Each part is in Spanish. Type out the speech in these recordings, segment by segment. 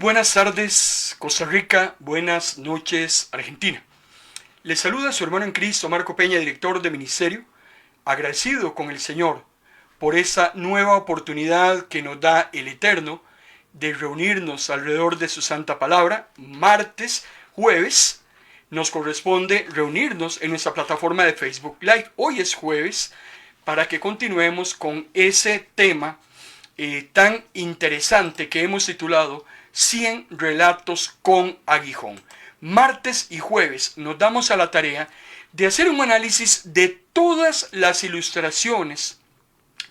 buenas tardes, Costa Rica. Buenas noches, Argentina. Les saluda su hermano en Cristo, Marco Peña, director de ministerio, agradecido con el Señor por esa nueva oportunidad que nos da el Eterno de reunirnos alrededor de su santa palabra. Martes, jueves, nos corresponde reunirnos en nuestra plataforma de Facebook Live. Hoy es jueves, para que continuemos con ese tema tan interesante que hemos titulado 100 relatos con aguijón. Martes y jueves nos damos a la tarea de hacer un análisis de todas las ilustraciones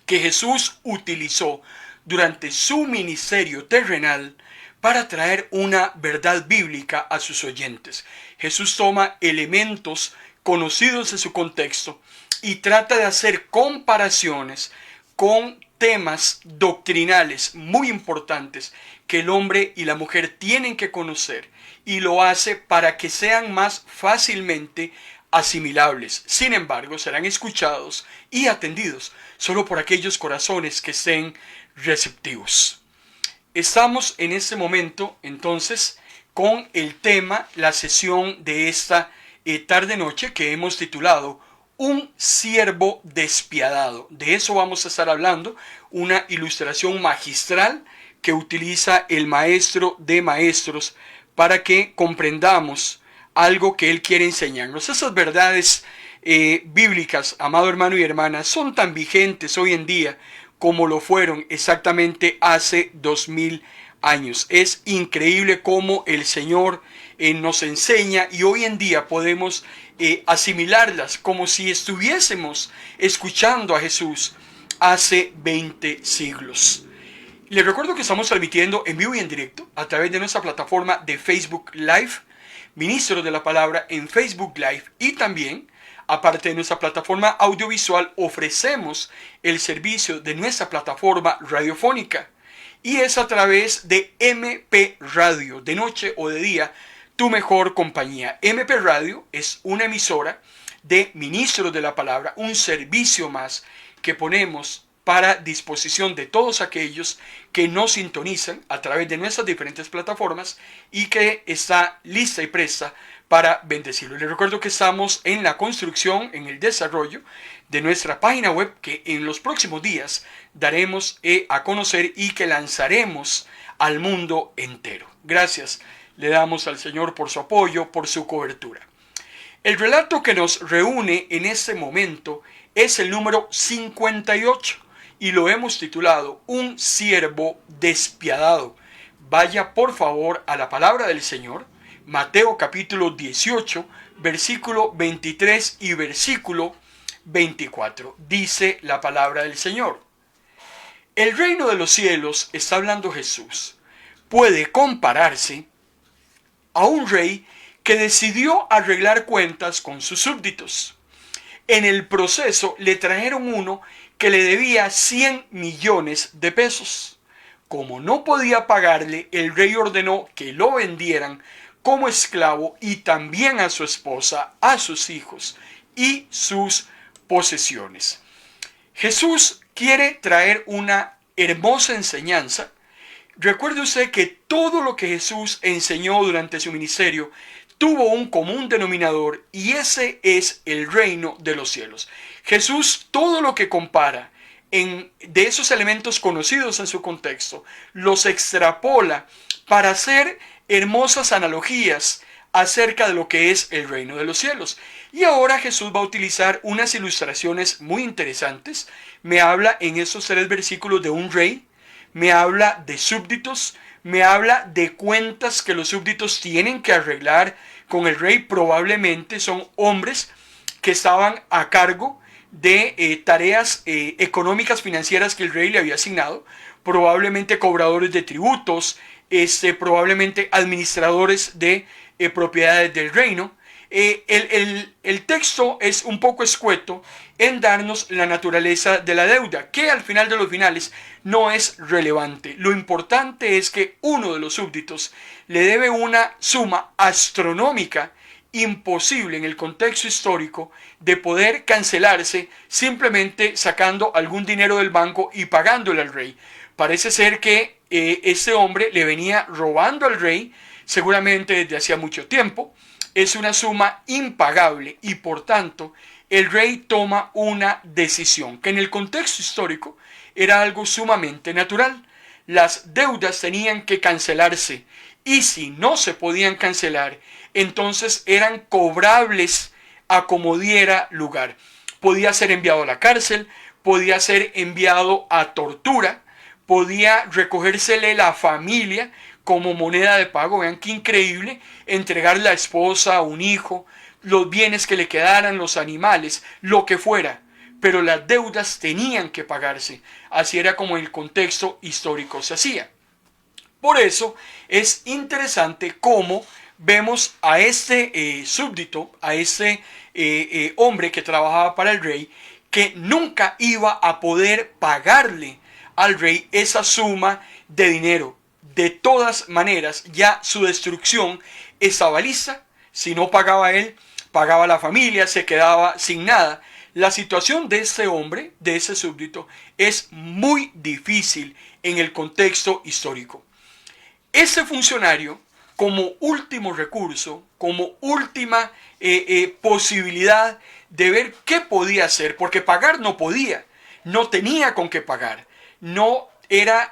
que Jesús utilizó durante su ministerio terrenal para traer una verdad bíblica a sus oyentes. Jesús toma elementos conocidos en su contexto y trata de hacer comparaciones con temas doctrinales muy importantes que el hombre y la mujer tienen que conocer, y lo hace para que sean más fácilmente asimilables. Sin embargo, serán escuchados y atendidos solo por aquellos corazones que estén receptivos. Estamos en este momento entonces con el tema, la sesión de esta tarde-noche que hemos titulado Un siervo despiadado. De eso vamos a estar hablando, una ilustración magistral que utiliza el maestro de maestros para que comprendamos algo que él quiere enseñarnos. Esas verdades bíblicas, amado hermano y hermana, son tan vigentes hoy en día como lo fueron exactamente hace 2000 años. Es increíble cómo el Señor nos enseña, y hoy en día podemos asimilarlas como si estuviésemos escuchando a Jesús hace 20 siglos. Les recuerdo que estamos transmitiendo en vivo y en directo a través de nuestra plataforma de Facebook Live, Ministros de la Palabra en Facebook Live, y también, aparte de nuestra plataforma audiovisual, ofrecemos el servicio de nuestra plataforma radiofónica, y es a través de MP Radio, de noche o de día, tu mejor compañía. MP Radio es una emisora de Ministros de la Palabra, un servicio más que ponemos para disposición de todos aquellos que nos sintonizan a través de nuestras diferentes plataformas y que está lista y presta para bendecirlo. Les recuerdo que estamos en la construcción, en el desarrollo de nuestra página web, que en los próximos días daremos a conocer y que lanzaremos al mundo entero. Gracias le damos al Señor por su apoyo, por su cobertura. El relato que nos reúne en este momento es el número 58 y lo hemos titulado Un siervo despiadado. Vaya por favor a la palabra del Señor, Mateo capítulo 18, versículo 23 y versículo 24. Dice la palabra del Señor: el reino de los cielos, está hablando Jesús, puede compararse a un rey que decidió arreglar cuentas con sus súbditos. En el proceso le trajeron uno que le debía 100 millones de pesos. Como no podía pagarle, el rey ordenó que lo vendieran como esclavo, y también a su esposa, a sus hijos y sus posesiones. Jesús quiere traer una hermosa enseñanza. Recuerde usted que todo lo que Jesús enseñó durante su ministerio tuvo un común denominador, y ese es el reino de los cielos. Jesús, todo lo que compara de esos elementos conocidos en su contexto, los extrapola para hacer hermosas analogías acerca de lo que es el reino de los cielos. Y ahora Jesús va a utilizar unas ilustraciones muy interesantes. Me habla en estos 3 versículos de un rey, me habla de súbditos, me habla de cuentas que los súbditos tienen que arreglar con el rey. Probablemente son hombres que estaban a cargo de tareas económicas, financieras que el rey le había asignado. Probablemente cobradores de tributos, probablemente administradores de propiedades del reino. El texto es un poco escueto en darnos la naturaleza de la deuda, que al final de los finales no es relevante. Lo importante es que uno de los súbditos le debe una suma astronómica, imposible en el contexto histórico de poder cancelarse simplemente sacando algún dinero del banco y pagándole al rey. Parece ser que ese hombre le venía robando al rey, seguramente desde hacía mucho tiempo. Es una suma impagable y por tanto el rey toma una decisión que en el contexto histórico era algo sumamente natural. Las deudas tenían que cancelarse y si no se podían cancelar, entonces eran cobrables a como diera lugar. Podía ser enviado a la cárcel, podía ser enviado a tortura, podía recogérsele la familia como moneda de pago. Vean qué increíble, entregar la esposa, un hijo, los bienes que le quedaran, los animales, lo que fuera. Pero las deudas tenían que pagarse. Así era como el contexto histórico se hacía. Por eso es interesante cómo vemos a este súbdito, a este hombre que trabajaba para el rey, que nunca iba a poder pagarle al rey esa suma de dinero. De todas maneras, ya su destrucción estaba lista. Si no pagaba él, pagaba la familia, se quedaba sin nada. La situación de este hombre, de ese súbdito, es muy difícil en el contexto histórico. Ese funcionario, como último recurso, como última posibilidad de ver qué podía hacer, porque pagar no podía, no tenía con qué pagar, no era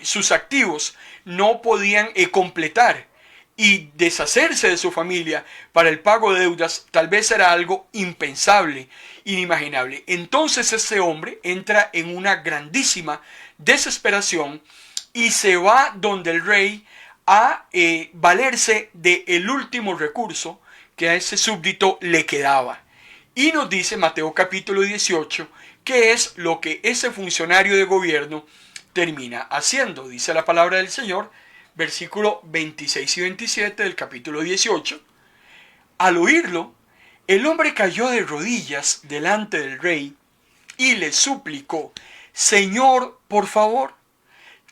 sus activos no podían completar, y deshacerse de su familia para el pago de deudas tal vez era algo impensable, inimaginable. Entonces ese hombre entra en una grandísima desesperación y se va donde el rey a valerse del último recurso que a ese súbdito le quedaba. Y nos dice Mateo capítulo 18 que es lo que ese funcionario de gobierno termina haciendo. Dice la palabra del Señor, versículo 26 y 27 del capítulo 18. Al oírlo, el hombre cayó de rodillas delante del rey y le suplicó: Señor, por favor,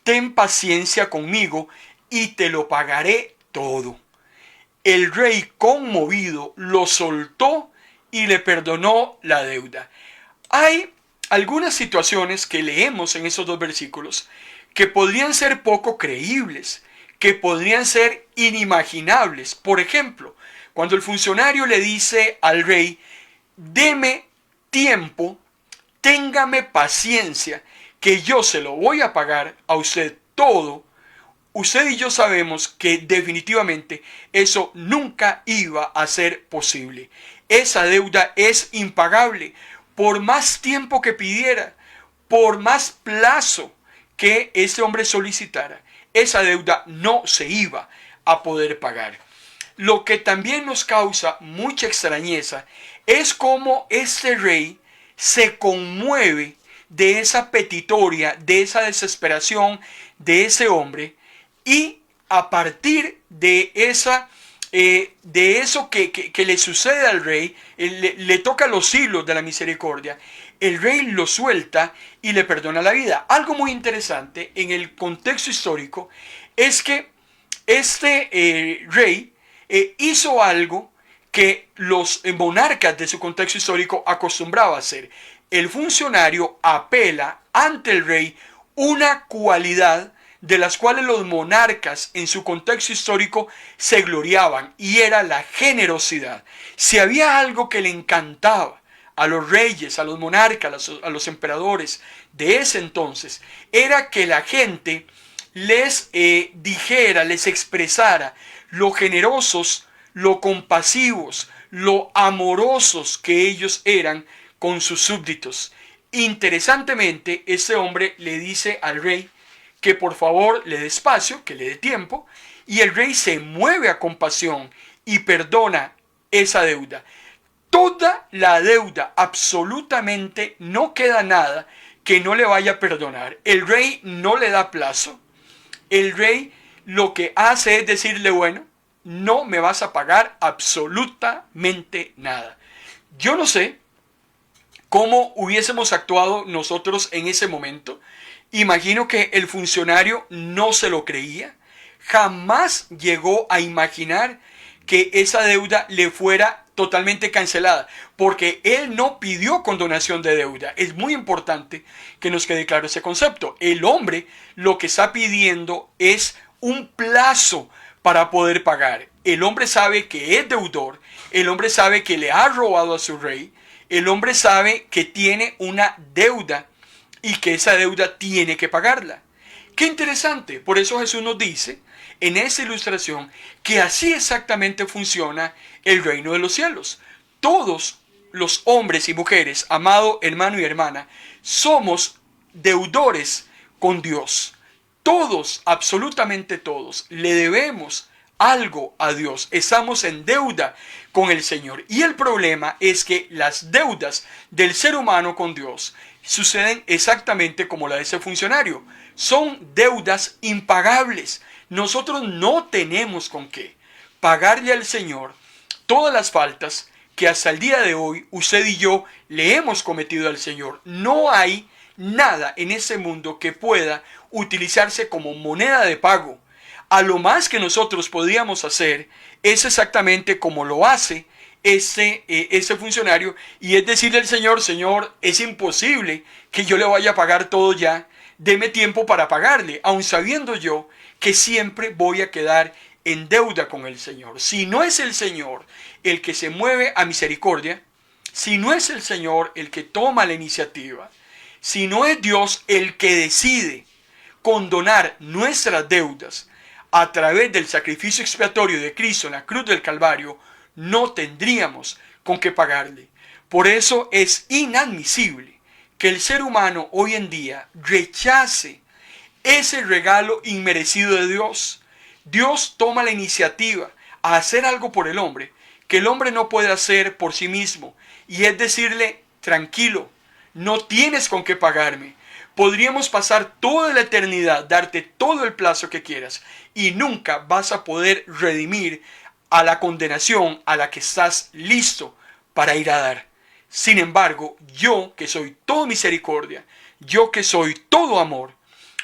ten paciencia conmigo y te lo pagaré todo. El rey, conmovido, lo soltó y le perdonó la deuda. Hay algunas situaciones que leemos en esos dos versículos que podrían ser poco creíbles, que podrían ser inimaginables. Por ejemplo, cuando el funcionario le dice al rey: deme tiempo, téngame paciencia, que yo se lo voy a pagar a usted todo. Usted y yo sabemos que definitivamente eso nunca iba a ser posible. Esa deuda es impagable. Por más tiempo que pidiera, por más plazo que ese hombre solicitara, esa deuda no se iba a poder pagar. Lo que también nos causa mucha extrañeza es cómo este rey se conmueve de esa petitoria, de esa desesperación de ese hombre, y a partir de eso que le sucede al rey, le toca los hilos de la misericordia, el rey lo suelta y le perdona la vida. Algo muy interesante en el contexto histórico es que este rey hizo algo que los monarcas de su contexto histórico acostumbraban a hacer. El funcionario apela ante el rey una cualidad de las cuales los monarcas en su contexto histórico se gloriaban, y era la generosidad. Si había algo que le encantaba a los reyes, a los monarcas, a los emperadores de ese entonces, era que la gente les dijera, les expresara lo generosos, lo compasivos, lo amorosos que ellos eran con sus súbditos. Interesantemente, este hombre le dice al rey que por favor le dé espacio, que le dé tiempo, y el rey se mueve a compasión y perdona esa deuda. Toda la deuda, absolutamente no queda nada que no le vaya a perdonar. El rey no le da plazo. El rey lo que hace es decirle: bueno, no me vas a pagar absolutamente nada. Yo no sé cómo hubiésemos actuado nosotros en ese momento. Imagino que el funcionario no se lo creía. Jamás llegó a imaginar que esa deuda le fuera totalmente cancelada, porque él no pidió condonación de deuda. Es muy importante que nos quede claro ese concepto. El hombre lo que está pidiendo es un plazo para poder pagar. El hombre sabe que es deudor, el hombre sabe que le ha robado a su rey, el hombre sabe que tiene una deuda y que esa deuda tiene que pagarla. Qué interesante, por eso Jesús nos dice en esa ilustración que así exactamente funciona el reino de los cielos. Todos los hombres y mujeres, amado hermano y hermana, somos deudores con Dios. Todos, absolutamente todos, le debemos algo a Dios. Estamos en deuda con el Señor. Y el problema es que las deudas del ser humano con Dios suceden exactamente como la de ese funcionario. Son deudas impagables. Nosotros no tenemos con qué pagarle al Señor todas las faltas que hasta el día de hoy usted y yo le hemos cometido al Señor. No hay nada en ese mundo que pueda utilizarse como moneda de pago. A lo más que nosotros podríamos hacer es exactamente como lo hace ese funcionario, y es decirle al Señor: Señor, es imposible que yo le vaya a pagar todo ya, deme tiempo para pagarle, aun sabiendo yo que siempre voy a quedar en deuda con el Señor. Si no es el Señor el que se mueve a misericordia, si no es el Señor el que toma la iniciativa, si no es Dios el que decide condonar nuestras deudas a través del sacrificio expiatorio de Cristo en la cruz del Calvario, no tendríamos con qué pagarle. Por eso es inadmisible que el ser humano hoy en día rechace ese regalo inmerecido de Dios. Dios toma la iniciativa a hacer algo por el hombre que el hombre no puede hacer por sí mismo, y es decirle: tranquilo, no tienes con qué pagarme. Podríamos pasar toda la eternidad, darte todo el plazo que quieras, y nunca vas a poder redimir a la condenación a la que estás listo para ir a dar. Sin embargo, yo que soy todo misericordia, yo que soy todo amor,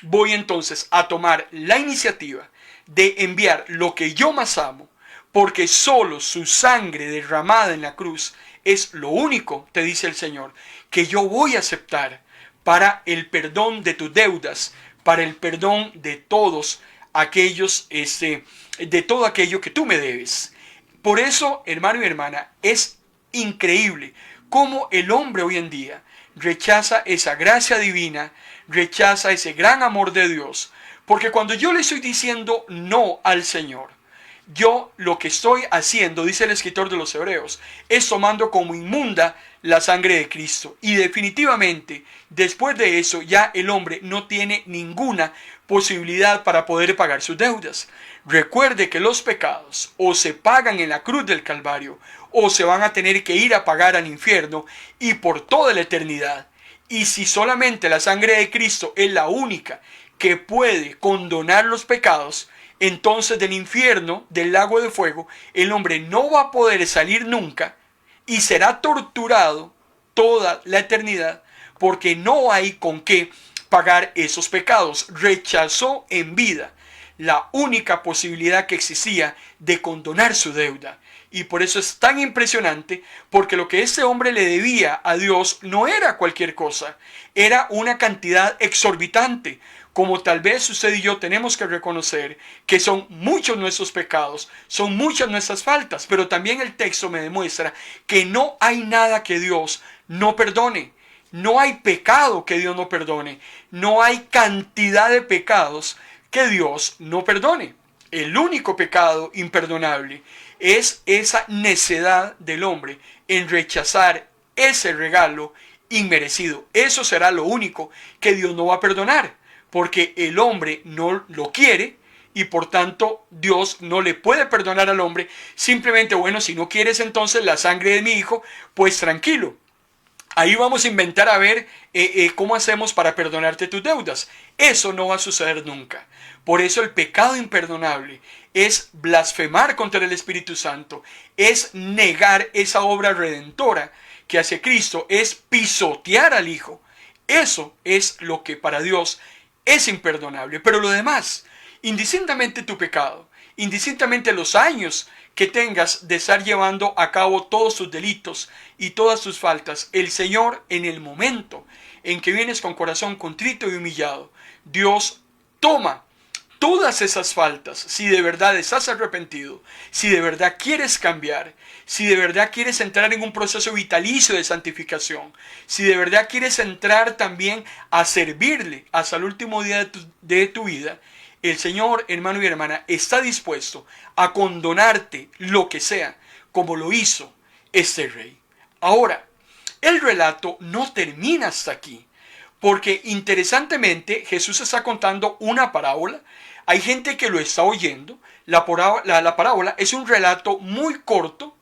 voy entonces a tomar la iniciativa de enviar lo que yo más amo, porque solo su sangre derramada en la cruz es lo único, te dice el Señor, que yo voy a aceptar para el perdón de tus deudas, para el perdón de todos aquellos, de todo aquello que tú me debes. Por eso, hermano y hermana, es increíble cómo el hombre hoy en día rechaza esa gracia divina, rechaza ese gran amor de Dios. Porque cuando yo le estoy diciendo no al Señor, yo lo que estoy haciendo, dice el escritor de los Hebreos, es tomando como inmunda la sangre de Cristo. Y definitivamente, después de eso, ya el hombre no tiene ninguna posibilidad para poder pagar sus deudas. Recuerde que los pecados o se pagan en la cruz del Calvario, o se van a tener que ir a pagar al infierno, y por toda la eternidad. Y si solamente la sangre de Cristo es la única que puede condonar los pecados, entonces del infierno, del lago de fuego, el hombre no va a poder salir nunca y será torturado toda la eternidad, porque no hay con qué pagar esos pecados. Rechazó en vida la única posibilidad que existía de condonar su deuda. Y por eso es tan impresionante, porque lo que ese hombre le debía a Dios no era cualquier cosa, era una cantidad exorbitante, como tal vez usted y yo tenemos que reconocer que son muchos nuestros pecados, son muchas nuestras faltas, pero también el texto me demuestra que no hay nada que Dios no perdone. No hay pecado que Dios no perdone, no hay cantidad de pecados que Dios no perdone. El único pecado imperdonable es esa necedad del hombre en rechazar ese regalo inmerecido. Eso será lo único que Dios no va a perdonar, porque el hombre no lo quiere y por tanto Dios no le puede perdonar al hombre. Simplemente, bueno, si no quieres entonces la sangre de mi hijo, pues tranquilo. Ahí vamos a inventar a ver cómo hacemos para perdonarte tus deudas. Eso no va a suceder nunca. Por eso el pecado imperdonable es blasfemar contra el Espíritu Santo, es negar esa obra redentora que hace Cristo, es pisotear al Hijo. Eso es lo que para Dios es imperdonable. Pero lo demás, indistintamente tu pecado, indistintamente los años que tengas de estar llevando a cabo todos tus delitos y todas tus faltas, el Señor, en el momento en que vienes con corazón contrito y humillado, Dios toma todas esas faltas. Si de verdad estás arrepentido, si de verdad quieres cambiar, si de verdad quieres entrar en un proceso vitalicio de santificación, si de verdad quieres entrar también a servirle hasta el último día de tu vida, el Señor, hermano y hermana, está dispuesto a condonarte lo que sea, como lo hizo este rey. Ahora, el relato no termina hasta aquí, porque interesantemente Jesús está contando una parábola. Hay gente que lo está oyendo. La parábola es un relato muy corto,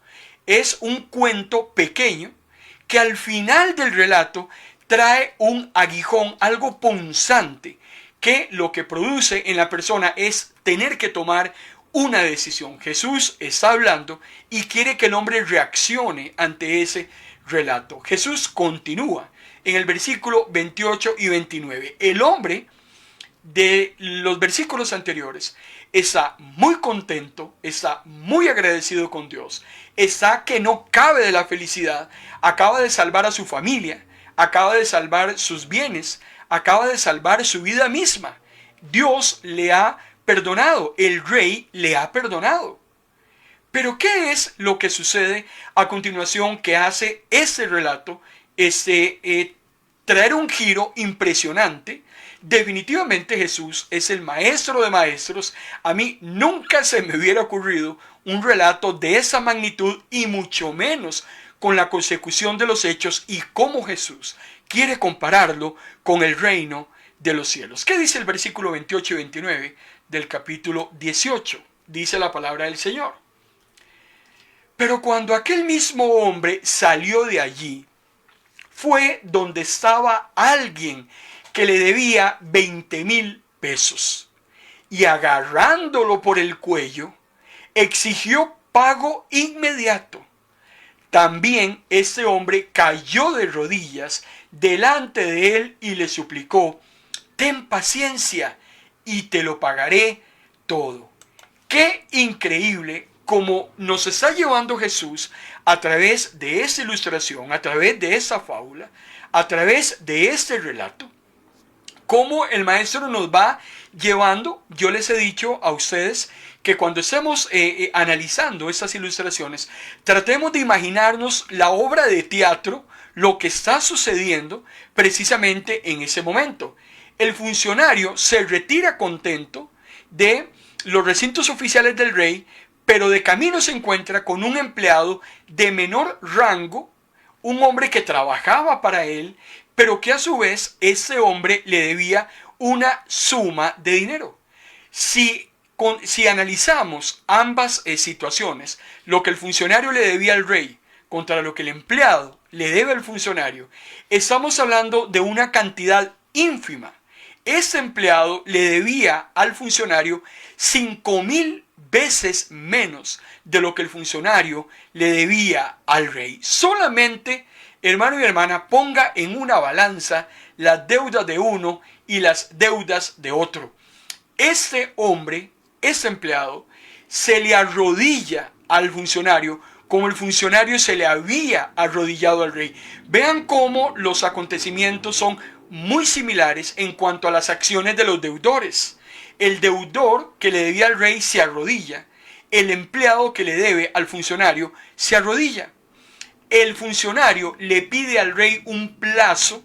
es un cuento pequeño, que al final del relato trae un aguijón, algo punzante, que lo que produce en la persona es tener que tomar una decisión. Jesús está hablando y quiere que el hombre reaccione ante ese relato. Jesús continúa en el versículo 28 y 29. El hombre de los versículos anteriores está muy contento, está muy agradecido con Dios, está que no cabe de la felicidad, acaba de salvar a su familia, acaba de salvar sus bienes, acaba de salvar su vida misma. Dios le ha perdonado, el rey le ha perdonado. Pero ¿qué es lo que sucede a continuación que hace este relato traer un giro impresionante? Definitivamente Jesús es el maestro de maestros. A mí nunca se me hubiera ocurrido un relato de esa magnitud y mucho menos con la consecución de los hechos y cómo Jesús quiere compararlo con el reino de los cielos. ¿Qué dice el versículo 28 y 29 del capítulo 18? Dice la palabra del Señor. Pero cuando aquel mismo hombre salió de allí, fue donde estaba alguien que le debía 20,000 pesos. Y agarrándolo por el cuello, exigió pago inmediato. También este hombre cayó de rodillas delante de él y le suplicó: ten paciencia y te lo pagaré todo. Qué increíble como nos está llevando Jesús a través de esta ilustración, a través de esta fábula, a través de este relato. Cómo el maestro nos va llevando. Yo les he dicho a ustedes que cuando estemos analizando estas ilustraciones, tratemos de imaginarnos la obra de teatro, lo que está sucediendo precisamente en ese momento. El funcionario se retira contento de los recintos oficiales del rey, pero de camino se encuentra con un empleado de menor rango, un hombre que trabajaba para él, pero que a su vez ese hombre le debía una suma de dinero. Si analizamos ambas situaciones, lo que el funcionario le debía al rey contra lo que el empleado le debe al funcionario, estamos hablando de una cantidad ínfima. Este empleado le debía al funcionario 5,000 veces menos de lo que el funcionario le debía al rey. Solamente, hermano y hermana, ponga en una balanza las deudas de uno y las deudas de otro. Este hombre, este empleado, se le arrodilla al funcionario como el funcionario se le había arrodillado al rey. Vean cómo los acontecimientos son muy similares en cuanto a las acciones de los deudores. El deudor que le debía al rey se arrodilla. El empleado que le debe al funcionario se arrodilla. El funcionario le pide al rey un plazo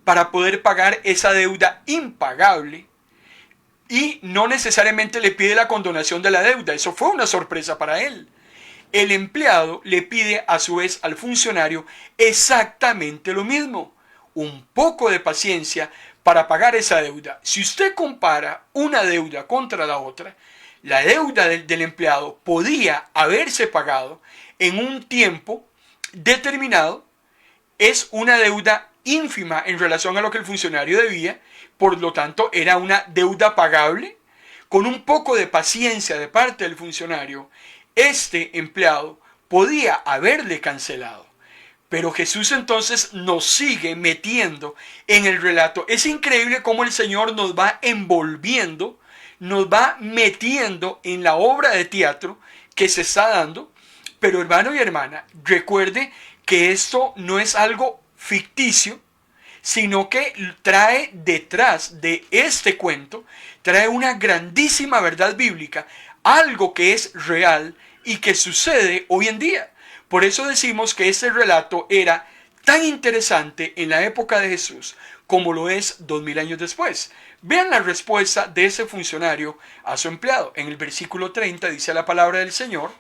para poder pagar esa deuda impagable y no necesariamente le pide la condonación de la deuda. Eso fue una sorpresa para él. El empleado le pide a su vez al funcionario exactamente lo mismo: un poco de paciencia para pagar esa deuda. Si usted compara una deuda contra la otra, la deuda del empleado podía haberse pagado en un tiempo determinado. Es una deuda ínfima en relación a lo que el funcionario debía, por lo tanto era una deuda pagable. Con un poco de paciencia de parte del funcionario, este empleado podía haberle cancelado. Pero Jesús entonces nos sigue metiendo en el relato. Es increíble cómo el Señor nos va envolviendo, nos va metiendo en la obra de teatro que se está dando. Pero hermano y hermana, recuerde que esto no es algo ficticio, sino que trae detrás de este cuento, trae una grandísima verdad bíblica, algo que es real y que sucede hoy en día. Por eso decimos que este relato era tan interesante en la época de Jesús como lo es 2000 años después. Vean la respuesta de ese funcionario a su empleado. En el versículo 30 dice la palabra del Señor: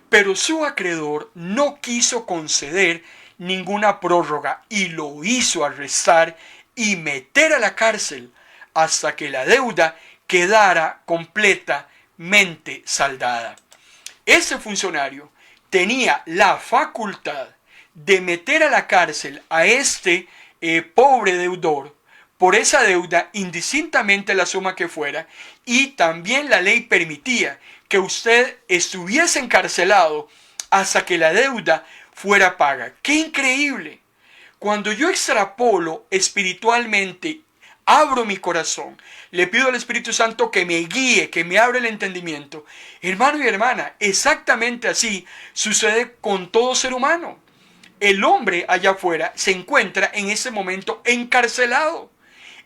pero su acreedor no quiso conceder ninguna prórroga y lo hizo arrestar y meter a la cárcel hasta que la deuda quedara completamente saldada. Ese funcionario tenía la facultad de meter a la cárcel a este pobre deudor por esa deuda, indistintamente la suma que fuera, y también la ley permitía que usted estuviese encarcelado hasta que la deuda fuera paga. ¡Qué increíble! Cuando yo extrapolo espiritualmente, abro mi corazón, le pido al Espíritu Santo que me guíe, que me abra el entendimiento. Hermano y hermana, exactamente así sucede con todo ser humano. El hombre allá afuera se encuentra en ese momento encarcelado.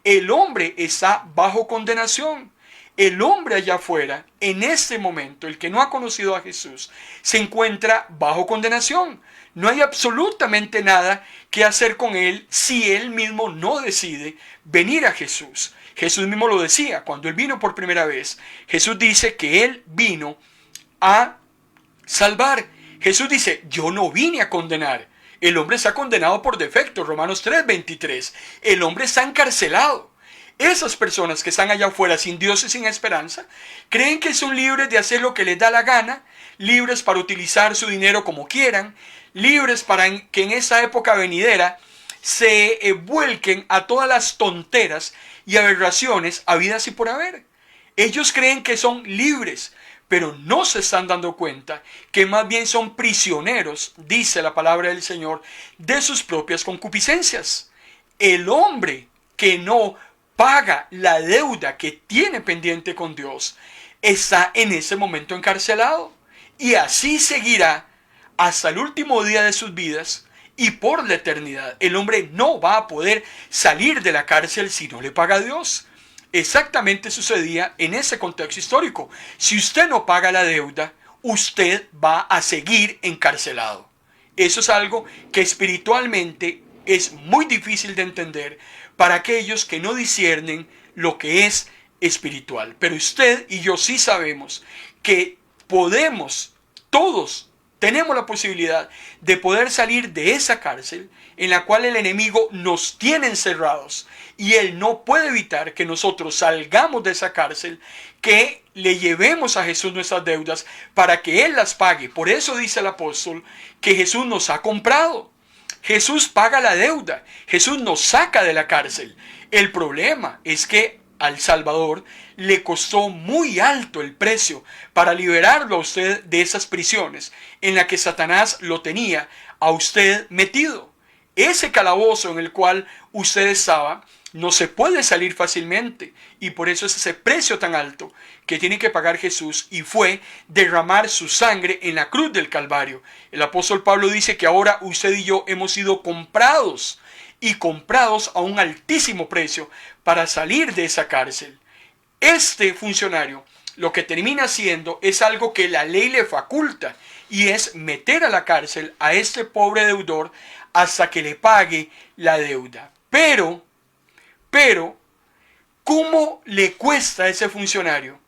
El hombre está bajo condenación. El hombre allá afuera, en este momento, el que no ha conocido a Jesús, se encuentra bajo condenación. No hay absolutamente nada que hacer con él si él mismo no decide venir a Jesús. Jesús mismo lo decía cuando él vino por primera vez. Jesús dice que él vino a salvar. Jesús dice: yo no vine a condenar. El hombre está condenado por defecto, Romanos 3:23. El hombre está encarcelado. Esas personas que están allá afuera sin Dios y sin esperanza, creen que son libres de hacer lo que les da la gana, libres para utilizar su dinero como quieran, libres para que en esa época venidera se vuelquen a todas las tonteras y aberraciones habidas y por haber. Ellos creen que son libres, pero no se están dando cuenta que más bien son prisioneros, dice la palabra del Señor, de sus propias concupiscencias. El hombre que no paga la deuda que tiene pendiente con Dios está en ese momento encarcelado, y así seguirá hasta el último día de sus vidas y por la eternidad. El hombre no va a poder salir de la cárcel si no le paga a Dios. Exactamente sucedía en ese contexto histórico. Si usted no paga la deuda, usted va a seguir encarcelado. Eso es algo que espiritualmente es muy difícil de entender para aquellos que no disciernen lo que es espiritual. Pero usted y yo sí sabemos que podemos, todos tenemos la posibilidad de poder salir de esa cárcel en la cual el enemigo nos tiene encerrados, y él no puede evitar que nosotros salgamos de esa cárcel, que le llevemos a Jesús nuestras deudas para que él las pague. Por eso dice el apóstol que Jesús nos ha comprado. Jesús paga la deuda. Jesús nos saca de la cárcel. El problema es que al Salvador le costó muy alto el precio para liberarlo a usted de esas prisiones en las que Satanás lo tenía a usted metido. Ese calabozo en el cual usted estaba no se puede salir fácilmente, y por eso es ese precio tan alto que tiene que pagar Jesús, y fue derramar su sangre en la cruz del Calvario. El apóstol Pablo dice que ahora usted y yo hemos sido comprados, y comprados a un altísimo precio para salir de esa cárcel. Este funcionario lo que termina haciendo es algo que la ley le faculta, y es meter a la cárcel a este pobre deudor hasta que le pague la deuda. Pero, ¿cómo le cuesta a ese funcionario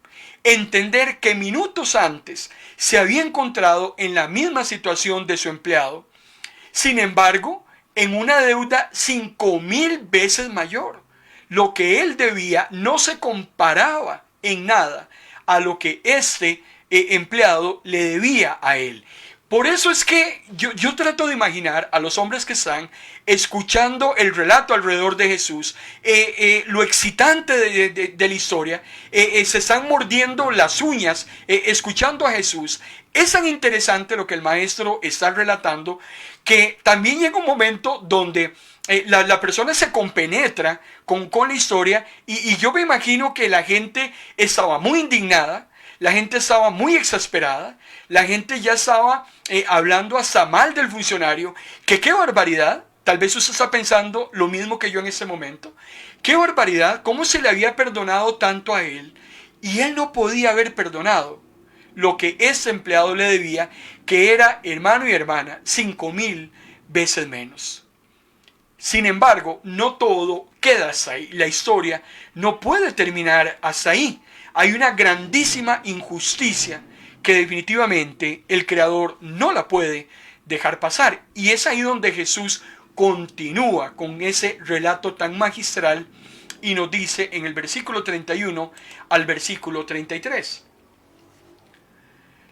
entender que minutos antes se había encontrado en la misma situación de su empleado? Sin embargo, en una deuda 5,000 veces mayor. Lo que él debía no se comparaba en nada a lo que este empleado le debía a él. Por eso es que yo trato de imaginar a los hombres que están escuchando el relato alrededor de Jesús, lo excitante de la historia, se están mordiendo las uñas escuchando a Jesús. Es tan interesante lo que el maestro está relatando, que también llega un momento donde la persona se compenetra con la historia y yo me imagino que la gente estaba muy indignada, la gente estaba muy exasperada, la gente ya estaba hablando hasta mal del funcionario, que qué barbaridad. Tal vez usted está pensando lo mismo que yo en ese momento. Qué barbaridad, cómo se le había perdonado tanto a él y él no podía haber perdonado lo que ese empleado le debía, que era, hermano y hermana, 5,000 veces menos. Sin embargo, no todo queda hasta ahí. La historia no puede terminar hasta ahí. Hay una grandísima injusticia que definitivamente el Creador no la puede dejar pasar. Y es ahí donde Jesús continúa con ese relato tan magistral y nos dice en el versículo 31 al versículo 33.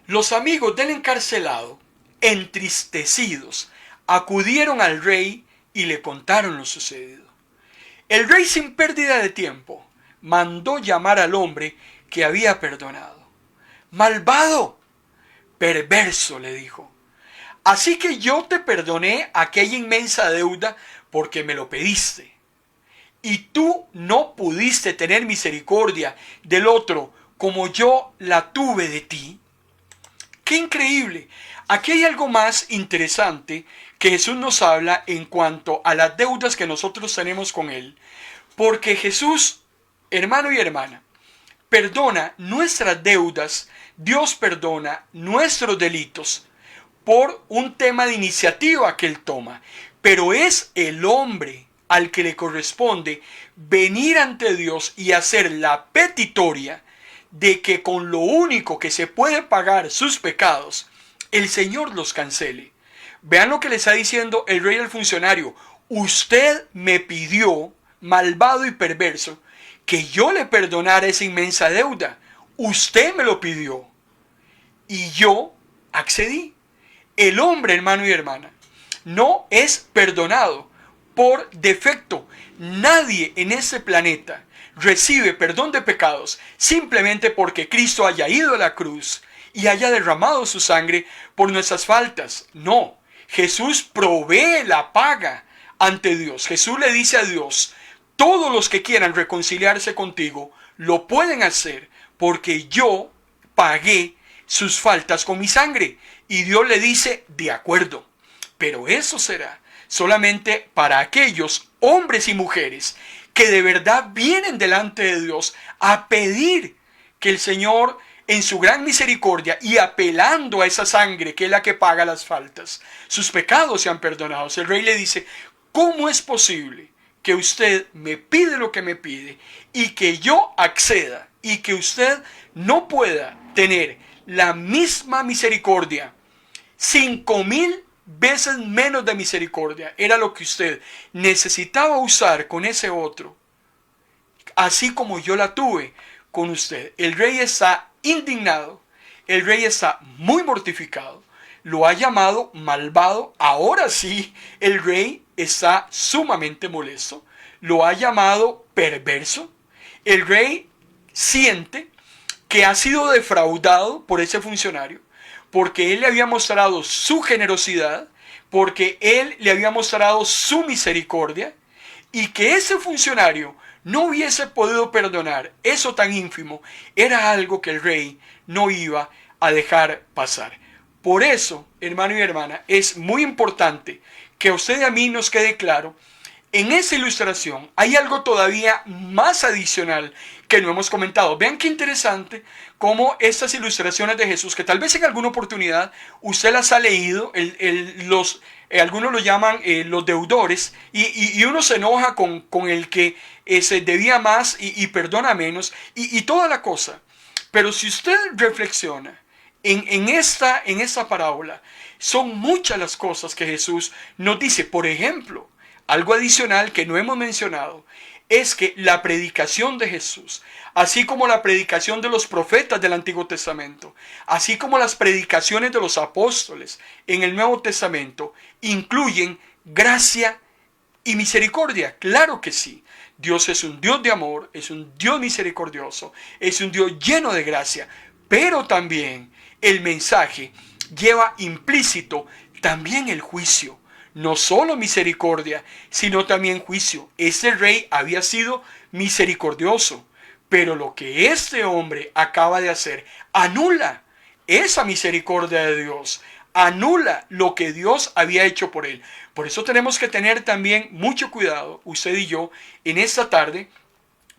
Los amigos del encarcelado, entristecidos, acudieron al rey y le contaron lo sucedido. El rey, sin pérdida de tiempo, mandó llamar al hombre que había perdonado. Malvado, perverso, le dijo. Así que yo te perdoné aquella inmensa deuda porque me lo pediste. Y tú no pudiste tener misericordia del otro como yo la tuve de ti. ¡Qué increíble! Aquí hay algo más interesante que Jesús nos habla en cuanto a las deudas que nosotros tenemos con Él. Porque Jesús, hermano y hermana, perdona nuestras deudas, Dios perdona nuestros delitos por un tema de iniciativa que Él toma. Pero es el hombre al que le corresponde venir ante Dios y hacer la petitoria de que con lo único que se puede pagar sus pecados, el Señor los cancele. Vean lo que le está diciendo el rey al funcionario. Usted me pidió, malvado y perverso, que yo le perdonara esa inmensa deuda. Usted me lo pidió y yo accedí. El hombre, hermano y hermana, no es perdonado por defecto. Nadie en este planeta recibe perdón de pecados simplemente porque Cristo haya ido a la cruz y haya derramado su sangre por nuestras faltas. No, Jesús provee la paga ante Dios. Jesús le dice a Dios, todos los que quieran reconciliarse contigo lo pueden hacer porque yo pagué sus faltas con mi sangre. Y Dios le dice, de acuerdo, pero eso será solamente para aquellos hombres y mujeres que de verdad vienen delante de Dios a pedir que el Señor, en su gran misericordia y apelando a esa sangre que es la que paga las faltas, sus pecados sean perdonados. El rey le dice, ¿cómo es posible que usted me pide lo que me pide y que yo acceda y que usted no pueda tener la misma misericordia? 5,000 veces menos de misericordia era lo que usted necesitaba usar con ese otro, así como yo la tuve con usted. El rey está indignado, el rey está muy mortificado, lo ha llamado malvado. Ahora sí, el rey está sumamente molesto, lo ha llamado perverso. El rey siente que ha sido defraudado por ese funcionario, porque él le había mostrado su generosidad, porque él le había mostrado su misericordia, y que ese funcionario no hubiese podido perdonar eso tan ínfimo, era algo que el rey no iba a dejar pasar. Por eso, hermano y hermana, es muy importante que a usted y a mí nos quede claro, en esa ilustración hay algo todavía más adicional que no hemos comentado. Vean qué interesante cómo estas ilustraciones de Jesús, que tal vez en alguna oportunidad usted las ha leído, algunos lo llaman los deudores, y uno se enoja con el que se debía más y perdona menos, y toda la cosa. Pero si usted reflexiona en esta parábola, son muchas las cosas que Jesús nos dice. Por ejemplo, algo adicional que no hemos mencionado es que la predicación de Jesús, así como la predicación de los profetas del Antiguo Testamento, así como las predicaciones de los apóstoles en el Nuevo Testamento, incluyen gracia y misericordia. Claro que sí. Dios es un Dios de amor, es un Dios misericordioso, es un Dios lleno de gracia, pero también el mensaje lleva implícito también el juicio. no solo misericordia, sino también juicio. Ese rey había sido misericordioso, pero lo que este hombre acaba de hacer anula esa misericordia de Dios, anula lo que Dios había hecho por él. Por eso tenemos que tener también mucho cuidado, usted y yo, en esta tarde,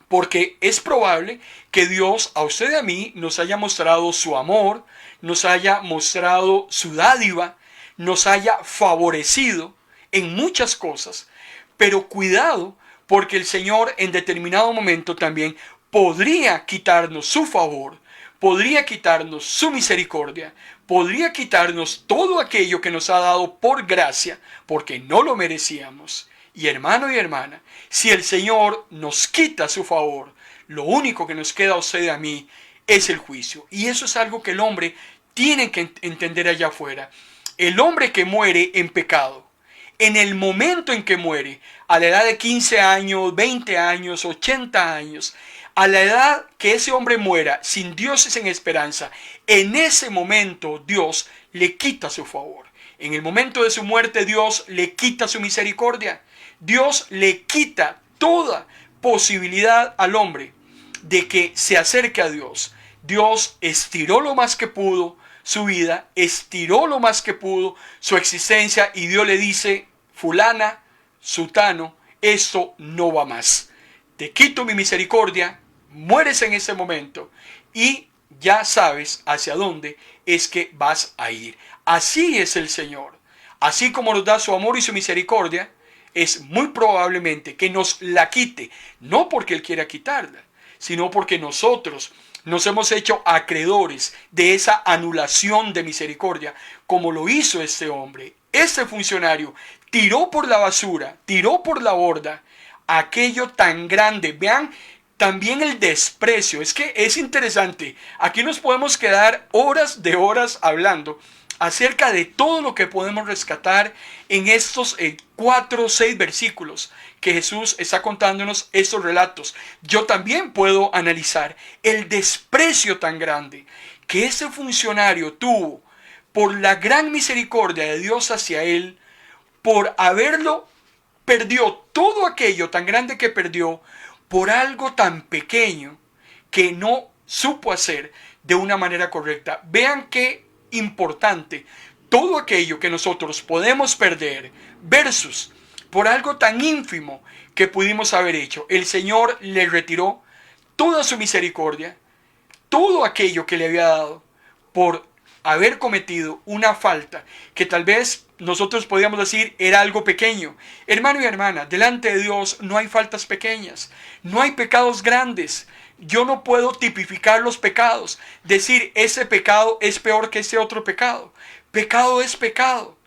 porque es probable que Dios a usted y a mí nos haya mostrado su amor, nos haya mostrado su dádiva, nos haya favorecido en muchas cosas. Pero cuidado, porque el Señor en determinado momento también podría quitarnos su favor, podría quitarnos su misericordia, podría quitarnos todo aquello que nos ha dado por gracia, porque no lo merecíamos. Y hermano y hermana, si el Señor nos quita su favor, lo único que nos queda a usted y a mí es el juicio. Y eso es algo que el hombre tiene que entender allá afuera. El hombre que muere en pecado, en el momento en que muere, a la edad de 15 años, 20 años, 80 años, a la edad que ese hombre muera sin Dios y sin esperanza, en ese momento Dios le quita su favor. En el momento de su muerte Dios le quita su misericordia. Dios le quita toda posibilidad al hombre de que se acerque a Dios. Dios estiró lo más que pudo su vida, estiró lo más que pudo su existencia y Dios le dice: fulana, sutano, esto no va más. Te quito mi misericordia, mueres en ese momento y ya sabes hacia dónde es que vas a ir. Así es el Señor. Así como nos da su amor y su misericordia, es muy probablemente que nos la quite, no porque Él quiera quitarla, sino porque nosotros nos hemos hecho acreedores de esa anulación de misericordia, como lo hizo este hombre. Este funcionario tiró por la basura, tiró por la borda aquello tan grande. Vean también el desprecio. Es que es interesante. Aquí nos podemos quedar horas de horas hablando acerca de todo lo que podemos rescatar en estos 4 o 6 versículos que Jesús está contándonos estos relatos. Yo también puedo analizar el desprecio tan grande que ese funcionario tuvo por la gran misericordia de Dios hacia él, por haberlo perdió todo aquello tan grande que perdió por algo tan pequeño que no supo hacer de una manera correcta. Vean qué importante todo aquello que nosotros podemos perder versus por algo tan ínfimo que pudimos haber hecho. El Señor le retiró toda su misericordia, todo aquello que le había dado por haber cometido una falta que tal vez nosotros podríamos decir era algo pequeño. Hermano y hermana, delante de Dios no hay faltas pequeñas, no hay pecados grandes. Yo no puedo tipificar los pecados, decir ese pecado es peor que ese otro pecado. Pecado es pecado.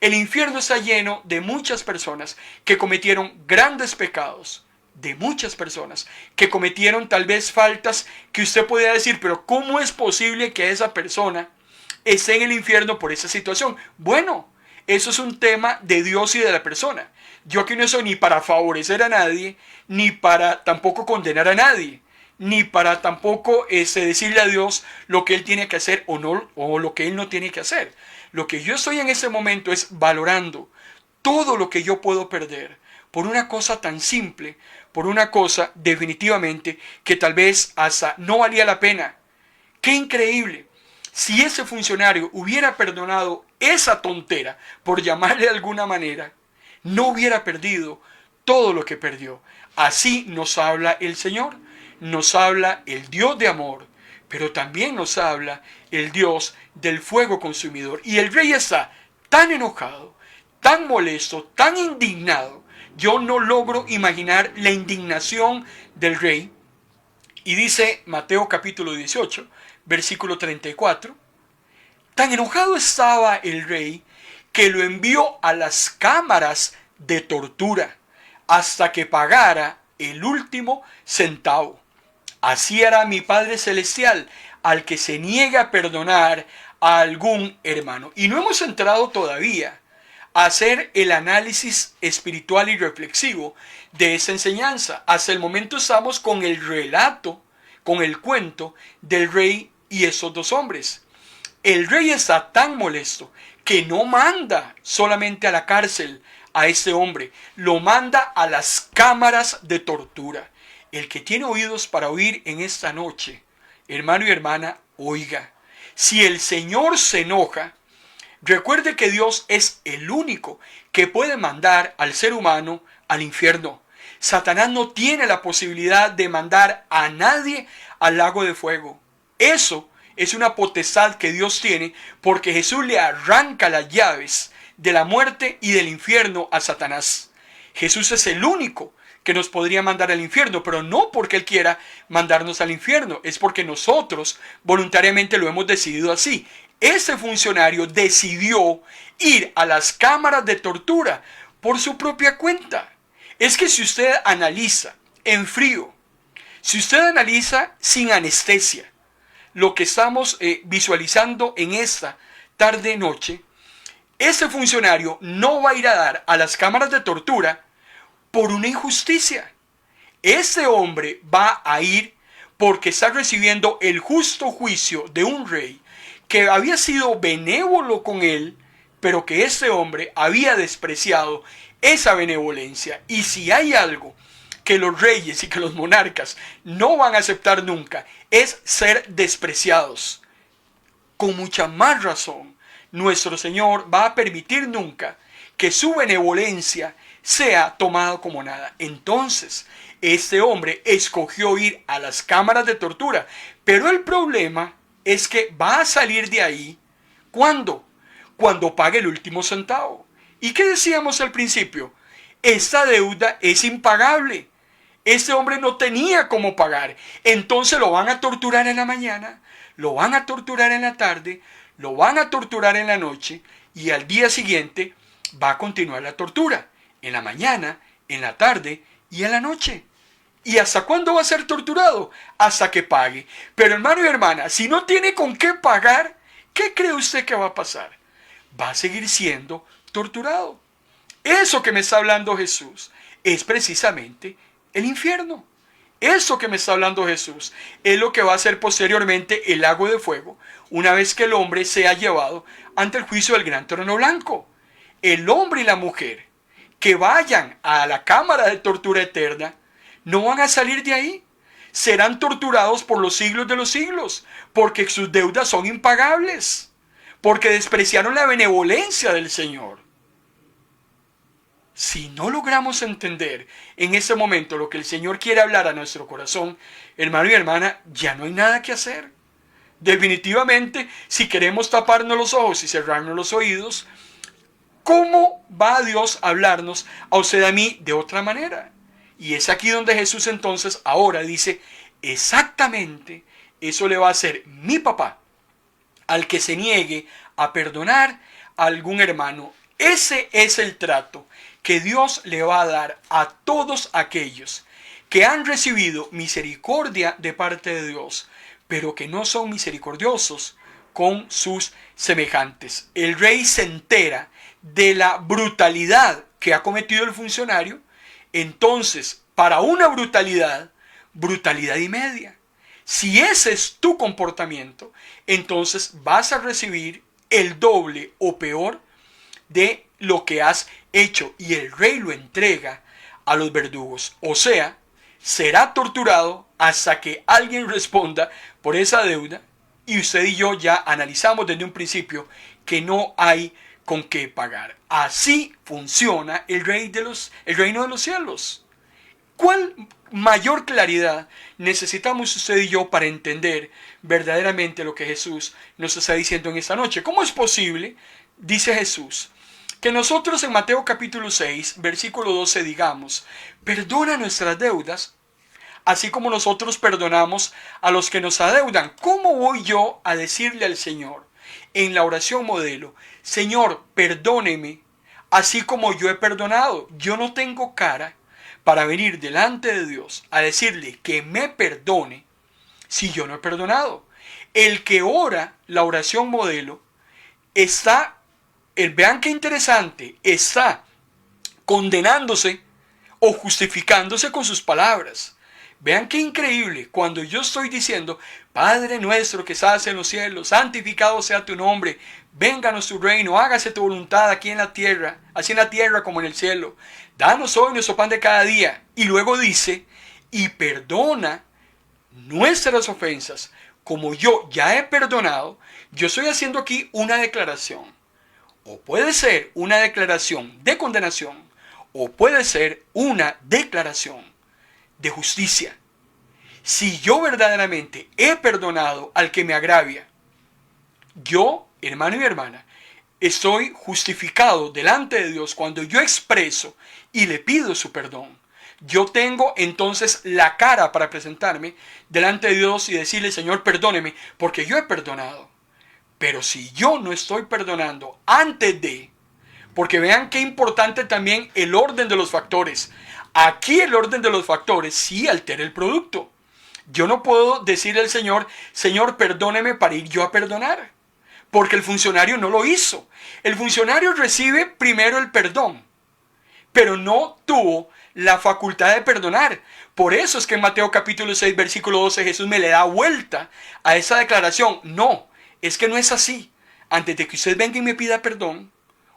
El infierno está lleno de muchas personas que cometieron grandes pecados, de muchas personas que cometieron tal vez faltas que usted podría decir, pero ¿cómo es posible que esa persona esté en el infierno por esa situación? Bueno, eso es un tema de Dios y de la persona. Yo aquí no soy ni para favorecer a nadie, ni para tampoco condenar a nadie, ni para tampoco decirle a Dios lo que Él tiene que hacer o no, o lo que Él no tiene que hacer. Lo que yo estoy en ese momento es valorando todo lo que yo puedo perder por una cosa tan simple, por una cosa definitivamente que tal vez hasta no valía la pena. ¡Qué increíble! Si ese funcionario hubiera perdonado esa tontera, por llamarle de alguna manera, no hubiera perdido todo lo que perdió. Así nos habla el Señor, nos habla el Dios de amor, pero también nos habla el Dios del fuego consumidor. Y el rey está tan enojado, tan molesto, tan indignado. Yo no logro imaginar la indignación del rey. Y dice Mateo capítulo 18, versículo 34, tan enojado estaba el rey que lo envió a las cámaras de tortura hasta que pagara el último centavo. Así hará mi Padre Celestial al que se niega a perdonar a algún hermano. Y no hemos entrado todavía a hacer el análisis espiritual y reflexivo de esa enseñanza. Hasta el momento estamos con el relato, con el cuento del rey y esos 2 hombres. El rey está tan molesto que no manda solamente a la cárcel a este hombre, lo manda a las cámaras de tortura. El que tiene oídos para oír en esta noche, hermano y hermana, oiga. Si el Señor se enoja, recuerde que Dios es el único que puede mandar al ser humano al infierno. Satanás no tiene la posibilidad de mandar a nadie al lago de fuego. Eso es una potestad que Dios tiene porque Jesús le arranca las llaves de la muerte y del infierno a Satanás. Jesús es el único que nos podría mandar al infierno, pero no porque Él quiera mandarnos al infierno, es porque nosotros voluntariamente lo hemos decidido así. Ese funcionario decidió ir a las cámaras de tortura por su propia cuenta. Es que si usted analiza en frío, si usted analiza sin anestesia, lo que estamos visualizando en esta tarde-noche, ese funcionario no va a ir a dar a las cámaras de tortura por una injusticia. Ese hombre va a ir porque está recibiendo el justo juicio de un rey que había sido benévolo con él, pero que ese hombre había despreciado esa benevolencia. Y si hay algo que los reyes y que los monarcas no van a aceptar nunca, es ser despreciados. Con mucha más razón, nuestro Señor va a permitir nunca que su benevolencia sea tomada como nada. Entonces, este hombre escogió ir a las cámaras de tortura, pero el problema es que va a salir de ahí, ¿cuándo? Cuando pague el último centavo. ¿Y qué decíamos al principio? Esta deuda es impagable. Este hombre no tenía cómo pagar. Entonces lo van a torturar en la mañana, lo van a torturar en la tarde, lo van a torturar en la noche y al día siguiente va a continuar la tortura. En la mañana, en la tarde y en la noche. ¿Y hasta cuándo va a ser torturado? Hasta que pague. Pero hermano y hermana, si no tiene con qué pagar, ¿qué cree usted que va a pasar? Va a seguir siendo torturado. Eso que me está hablando Jesús es precisamente el infierno. Eso que me está hablando Jesús es lo que va a ser posteriormente el lago de fuego, una vez que el hombre sea llevado ante el juicio del gran trono blanco. El hombre y la mujer que vayan a la cámara de tortura eterna no van a salir de ahí. Serán torturados por los siglos de los siglos, porque sus deudas son impagables, porque despreciaron la benevolencia del Señor. Si no logramos entender en ese momento lo que el Señor quiere hablar a nuestro corazón, hermano y hermana, ya no hay nada que hacer. Definitivamente, si queremos taparnos los ojos y cerrarnos los oídos, ¿cómo va Dios a hablarnos a usted y a mí de otra manera? Y es aquí donde Jesús entonces ahora dice, exactamente eso le va a hacer mi papá al que se niegue a perdonar a algún hermano. Ese es el trato que Dios le va a dar a todos aquellos que han recibido misericordia de parte de Dios, pero que no son misericordiosos con sus semejantes. El rey se entera de la brutalidad que ha cometido el funcionario. Entonces, para una brutalidad, brutalidad y media. Si ese es tu comportamiento, entonces vas a recibir el doble o peor de lo que has hecho, y el rey lo entrega a los verdugos. O sea, será torturado hasta que alguien responda por esa deuda, y usted y yo ya analizamos desde un principio que no hay con qué pagar. Así funciona el reino de los cielos. ¿Cuál mayor claridad necesitamos usted y yo para entender verdaderamente lo que Jesús nos está diciendo en esta noche? ¿Cómo es posible, dice Jesús, que nosotros en Mateo capítulo 6, versículo 12 digamos, perdona nuestras deudas, así como nosotros perdonamos a los que nos adeudan? ¿Cómo voy yo a decirle al Señor en la oración modelo, Señor, perdóneme, así como yo he perdonado? Yo no tengo cara para venir delante de Dios a decirle que me perdone si yo no he perdonado. El que ora la oración modelo está, vean qué interesante, está condenándose o justificándose con sus palabras. Vean qué increíble, cuando yo estoy diciendo, Padre nuestro que estás en los cielos, santificado sea tu nombre, vénganos tu reino, hágase tu voluntad aquí en la tierra, así en la tierra como en el cielo. Danos hoy nuestro pan de cada día. Y luego dice, y perdona nuestras ofensas, como yo ya he perdonado. Yo estoy haciendo aquí una declaración. O puede ser una declaración de condenación, o puede ser una declaración de justicia. Si yo verdaderamente he perdonado al que me agravia, yo, hermano y hermana, estoy justificado delante de Dios cuando yo expreso y le pido su perdón. Yo tengo entonces la cara para presentarme delante de Dios y decirle, Señor, perdóneme, porque yo he perdonado. Pero si yo no estoy perdonando antes de, porque vean qué importante también el orden de los factores. Aquí el orden de los factores sí altera el producto. Yo no puedo decirle al Señor, Señor, perdóneme para ir yo a perdonar. Porque el funcionario no lo hizo. El funcionario recibe primero el perdón, pero no tuvo la facultad de perdonar. Por eso es que en Mateo capítulo 6, versículo 12, Jesús me le da vuelta a esa declaración. No, es que no es así. Antes de que usted venga y me pida perdón,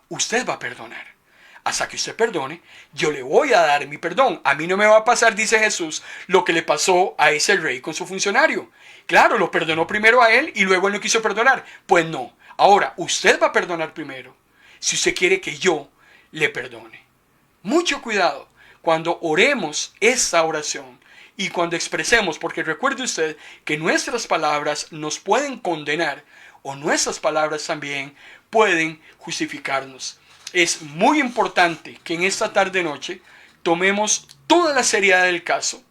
usted va a perdonar. Hasta que usted perdone, yo le voy a dar mi perdón. A mí no me va a pasar, dice Jesús, lo que le pasó a ese rey con su funcionario. Claro, lo perdonó primero a él y luego él no quiso perdonar. Pues no. Ahora, usted va a perdonar primero si usted quiere que yo le perdone. Mucho cuidado cuando oremos esta oración y cuando expresemos, porque recuerde usted que nuestras palabras nos pueden condenar o nuestras palabras también pueden justificarnos. Es muy importante que en esta tarde-noche tomemos toda la seriedad del caso,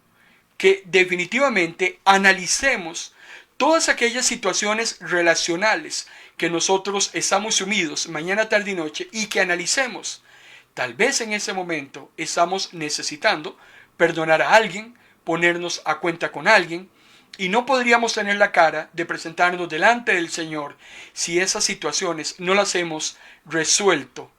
que definitivamente analicemos todas aquellas situaciones relacionales que nosotros estamos sumidos mañana, tarde y noche y que analicemos. Tal vez en ese momento estamos necesitando perdonar a alguien, ponernos a cuenta con alguien, y no podríamos tener la cara de presentarnos delante del Señor si esas situaciones no las hemos resuelto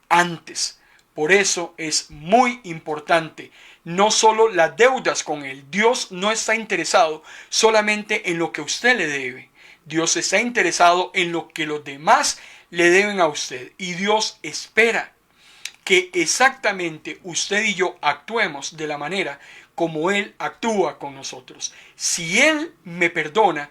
antes. Por eso es muy importante no solo las deudas con Él. Dios no está interesado solamente en lo que usted le debe. Dios está interesado en lo que los demás le deben a usted. Y Dios espera que exactamente usted y yo actuemos de la manera como Él actúa con nosotros. Si Él me perdona,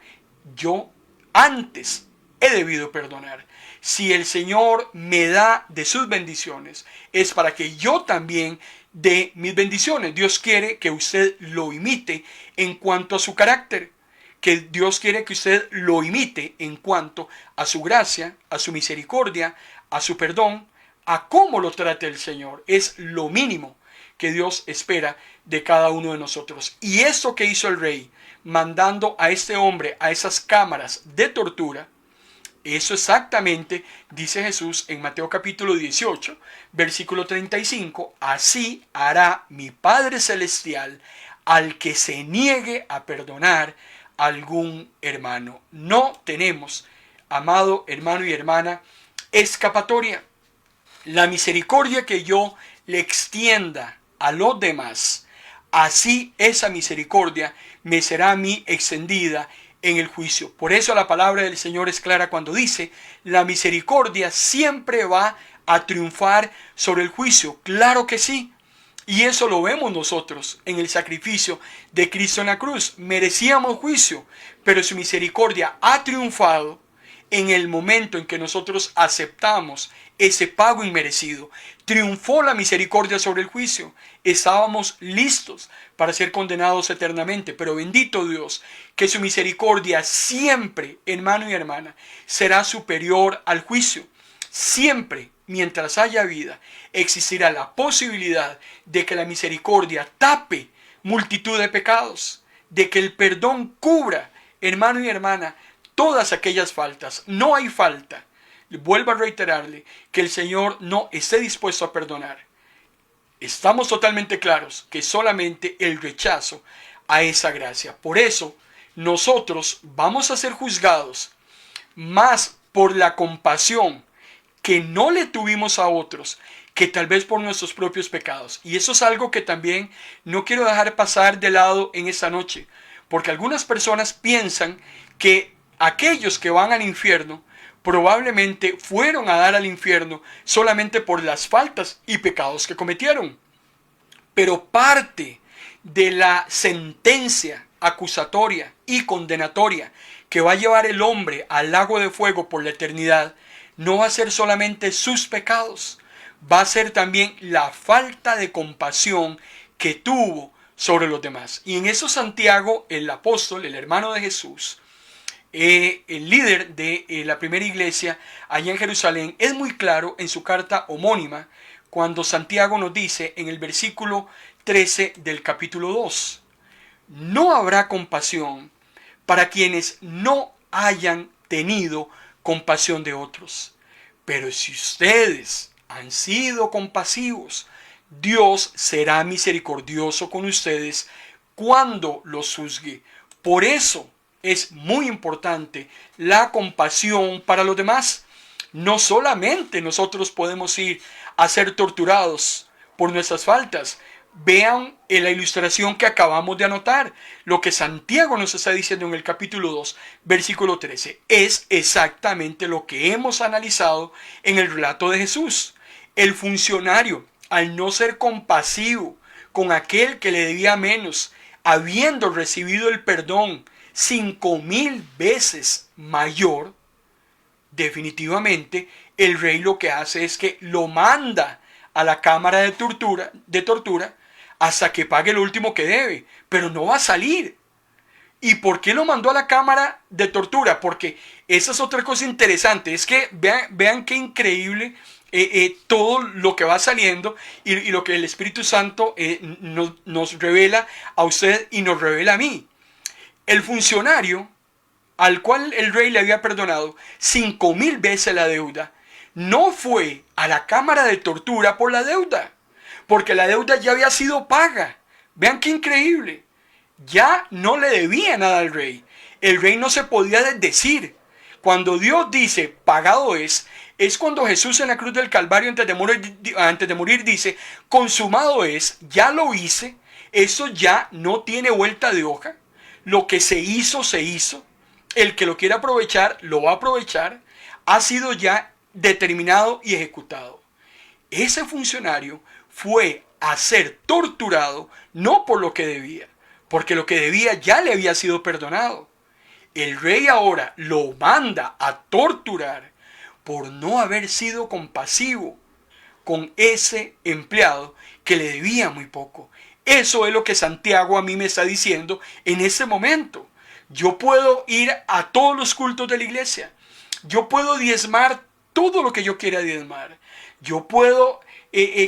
yo antes he debido perdonar. Si el Señor me da de sus bendiciones, es para que yo también dé mis bendiciones. Dios quiere que usted lo imite en cuanto a su carácter, que Dios quiere que usted lo imite en cuanto a su gracia, a su misericordia, a su perdón, a cómo lo trate el Señor. Es lo mínimo que Dios espera de cada uno de nosotros. Y eso que hizo el rey, mandando a este hombre a esas cámaras de tortura, eso exactamente dice Jesús en Mateo capítulo 18, versículo 35, así hará mi Padre Celestial al que se niegue a perdonar a algún hermano. No tenemos, amado hermano y hermana, escapatoria. La misericordia que yo le extienda a los demás, así esa misericordia me será a mí extendida en el juicio. Por eso la palabra del Señor es clara cuando dice, la misericordia siempre va a triunfar sobre el juicio. Claro que sí. Y eso lo vemos nosotros en el sacrificio de Cristo en la cruz. Merecíamos juicio, pero su misericordia ha triunfado en el momento en que nosotros aceptamos ese pago inmerecido. Triunfó la misericordia sobre el juicio. Estábamos listos para ser condenados eternamente, pero bendito Dios, que su misericordia siempre, hermano y hermana, será superior al juicio. Siempre, mientras haya vida, existirá la posibilidad de que la misericordia tape multitud de pecados, de que el perdón cubra, hermano y hermana, todas aquellas faltas. No hay falta, vuelvo a reiterarle, que el Señor no esté dispuesto a perdonar. Estamos totalmente claros que solamente el rechazo a esa gracia. Por eso, nosotros vamos a ser juzgados más por la compasión que no le tuvimos a otros, que tal vez por nuestros propios pecados. Y eso es algo que también no quiero dejar pasar de lado en esta noche, porque algunas personas piensan que aquellos que van al infierno probablemente fueron a dar al infierno solamente por las faltas y pecados que cometieron. Pero parte de la sentencia acusatoria y condenatoria que va a llevar el hombre al lago de fuego por la eternidad no va a ser solamente sus pecados, va a ser también la falta de compasión que tuvo sobre los demás. Y en eso Santiago, el apóstol, el hermano de Jesús, el líder de la primera iglesia allá en Jerusalén, es muy claro en su carta homónima cuando Santiago nos dice en el versículo 13 del capítulo 2: no habrá compasión para quienes no hayan tenido compasión de otros. Pero si ustedes han sido compasivos, Dios será misericordioso con ustedes cuando los juzgue. Por eso es muy importante la compasión para los demás. No solamente nosotros podemos ir a ser torturados por nuestras faltas. Vean en la ilustración que acabamos de anotar. Lo que Santiago nos está diciendo en el capítulo 2, versículo 13, es exactamente lo que hemos analizado en el relato de Jesús. El funcionario, al no ser compasivo con aquel que le debía menos, habiendo recibido el perdón 5,000 veces mayor, definitivamente el rey lo que hace es que lo manda a la cámara de tortura hasta que pague lo último que debe, pero no va a salir. ¿Y por qué lo mandó a la cámara de tortura? Porque esa es otra cosa interesante, es que vean qué increíble todo lo que va saliendo y lo que el Espíritu Santo nos revela a usted y nos revela a mí. El funcionario al cual el rey le había perdonado 5,000 veces la deuda, no fue a la cámara de tortura por la deuda, porque la deuda ya había sido paga. Vean qué increíble. Ya no le debía nada al rey. El rey no se podía desdecir. Cuando Dios dice pagado es cuando Jesús en la cruz del Calvario antes de morir dice consumado es, ya lo hice, eso ya no tiene vuelta de hoja. Lo que se hizo, se hizo. El que lo quiera aprovechar, lo va a aprovechar. Ha sido ya determinado y ejecutado. Ese funcionario fue a ser torturado no por lo que debía, porque lo que debía ya le había sido perdonado. El rey ahora lo manda a torturar por no haber sido compasivo con ese empleado que le debía muy poco. Eso es lo que Santiago a mí me está diciendo en ese momento. Yo puedo ir a todos los cultos de la iglesia. Yo puedo diezmar todo lo que yo quiera diezmar. Yo puedo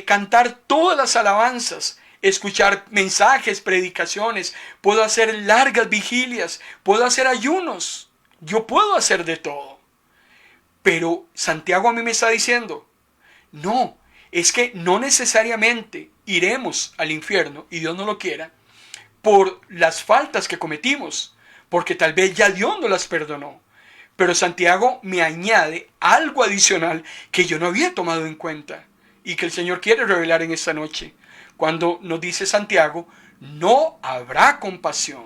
cantar todas las alabanzas, escuchar mensajes, predicaciones. Puedo hacer largas vigilias. Puedo hacer ayunos. Yo puedo hacer de todo. Pero Santiago a mí me está diciendo, no, es que no necesariamente iremos al infierno, y Dios no lo quiera, por las faltas que cometimos, porque tal vez ya Dios no las perdonó. Pero Santiago me añade algo adicional que yo no había tomado en cuenta y que el Señor quiere revelar en esta noche. Cuando nos dice Santiago, no habrá compasión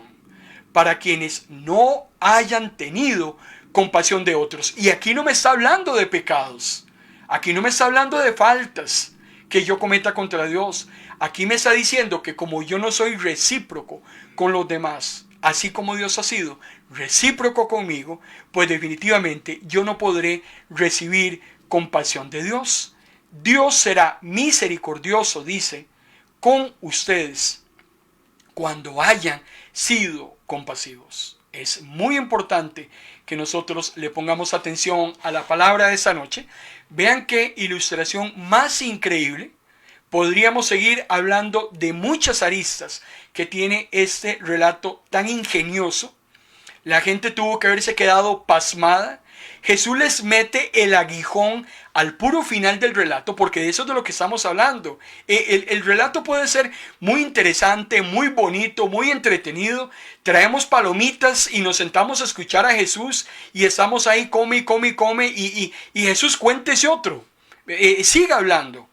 para quienes no hayan tenido compasión de otros. Y aquí no me está hablando de pecados. Aquí no me está hablando de faltas que yo cometa contra Dios. Aquí me está diciendo que como yo no soy recíproco con los demás, así como Dios ha sido recíproco conmigo, pues definitivamente yo no podré recibir compasión de Dios. Dios será misericordioso, dice, con ustedes cuando hayan sido compasivos. Es muy importante que nosotros le pongamos atención a la palabra de esta noche. Vean qué ilustración más increíble. Podríamos seguir hablando de muchas aristas que tiene este relato tan ingenioso. La gente tuvo que haberse quedado pasmada. Jesús les mete el aguijón al puro final del relato, porque de eso es de lo que estamos hablando. El relato puede ser muy interesante, muy bonito, muy entretenido. Traemos palomitas y nos sentamos a escuchar a Jesús y estamos ahí, come y Jesús cuéntese otro. Siga hablando.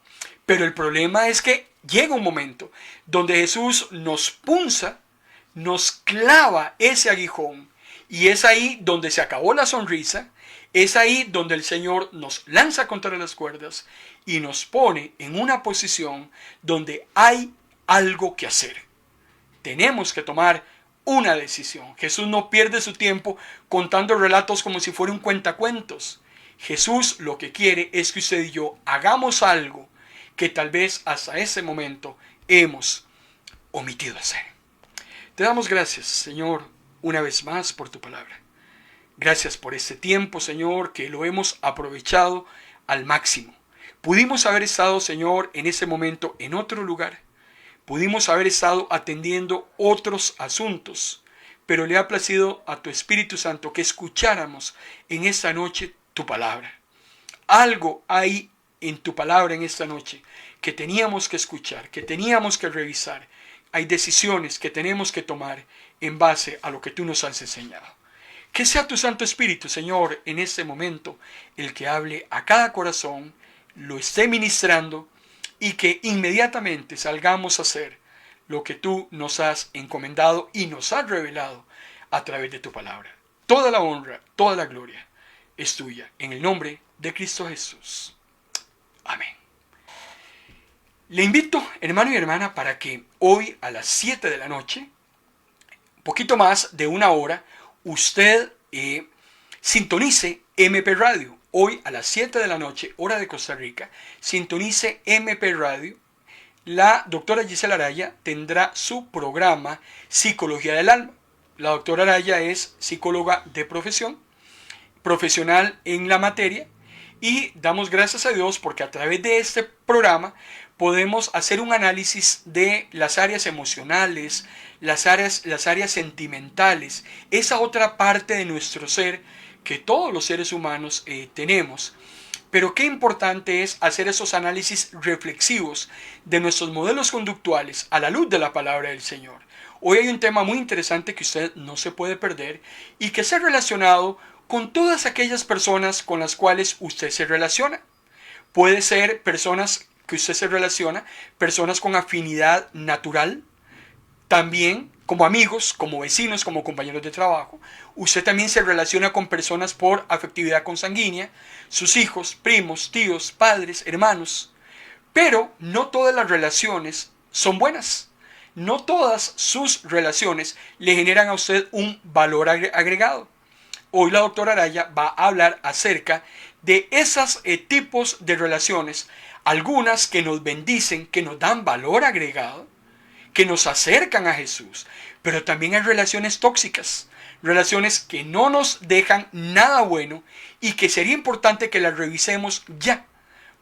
Pero el problema es que llega un momento donde Jesús nos punza, nos clava ese aguijón Y es ahí donde se acabó la sonrisa, es ahí donde el Señor nos lanza contra las cuerdas y nos pone en una posición donde hay algo que hacer. Tenemos que tomar una decisión. Jesús no pierde su tiempo contando relatos como si fuera un cuentacuentos. Jesús lo que quiere es que usted y yo hagamos algo que tal vez hasta ese momento hemos omitido hacer. Te damos gracias, Señor, una vez más por tu palabra. Gracias por este tiempo, Señor, que lo hemos aprovechado al máximo. Pudimos haber estado, Señor, en ese momento en otro lugar. Pudimos haber estado atendiendo otros asuntos, pero le ha placido a tu Espíritu Santo que escucháramos en esta noche tu palabra. Algo hay en tu palabra en esta noche que teníamos que escuchar, que teníamos que revisar. Hay decisiones que tenemos que tomar en base a lo que tú nos has enseñado. Que sea tu Santo Espíritu, Señor, en este momento, el que hable a cada corazón, lo esté ministrando y que inmediatamente salgamos a hacer lo que tú nos has encomendado y nos has revelado a través de tu palabra. Toda la honra, toda la gloria es tuya, en el nombre de Cristo Jesús. Amén. Le invito, hermano y hermana, para que hoy a las 7 de la noche, poquito más de una hora, usted sintonice MP Radio. Hoy a las 7 de la noche, hora de Costa Rica, sintonice MP Radio. La doctora Gisela Araya tendrá su programa Psicología del Alma. La doctora Araya es psicóloga de profesión, profesional en la materia, y damos gracias a Dios porque a través de este programa podemos hacer un análisis de las áreas emocionales, las áreas sentimentales, esa otra parte de nuestro ser que todos los seres humanos tenemos. Pero qué importante es hacer esos análisis reflexivos de nuestros modelos conductuales a la luz de la palabra del Señor. Hoy hay un tema muy interesante que usted no se puede perder y que está relacionado con todas aquellas personas con las cuales usted se relaciona. Puede ser personas que usted se relaciona, personas con afinidad natural, también como amigos, como vecinos, como compañeros de trabajo. Usted también se relaciona con personas por afectividad consanguínea, sus hijos, primos, tíos, padres, hermanos. Pero no todas las relaciones son buenas. No todas sus relaciones le generan a usted un valor agregado. Hoy la doctora Araya va a hablar acerca de esos tipos de relaciones, algunas que nos bendicen, que nos dan valor agregado, que nos acercan a Jesús, pero también hay relaciones tóxicas, relaciones que no nos dejan nada bueno y que sería importante que las revisemos ya,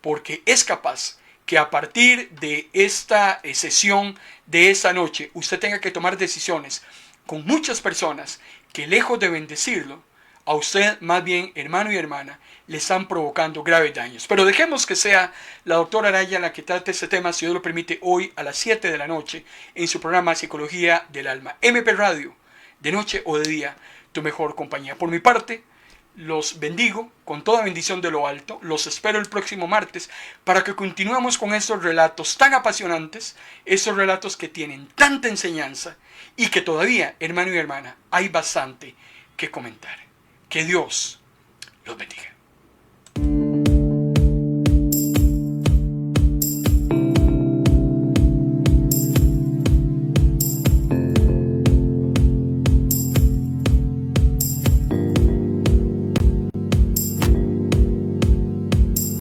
porque es capaz que a partir de esta sesión de esta noche usted tenga que tomar decisiones con muchas personas que lejos de bendecirlo, a usted más bien, hermano y hermana, le están provocando graves daños. Pero dejemos que sea la doctora Araya la que trate este tema, si Dios lo permite, hoy a las 7 de la noche en su programa Psicología del Alma. MP Radio, de noche o de día, tu mejor compañía. Por mi parte, los bendigo con toda bendición de lo alto. Los espero el próximo martes para que continuemos con estos relatos tan apasionantes, estos relatos que tienen tanta enseñanza y que todavía, hermano y hermana, hay bastante que comentar. Que Dios los bendiga.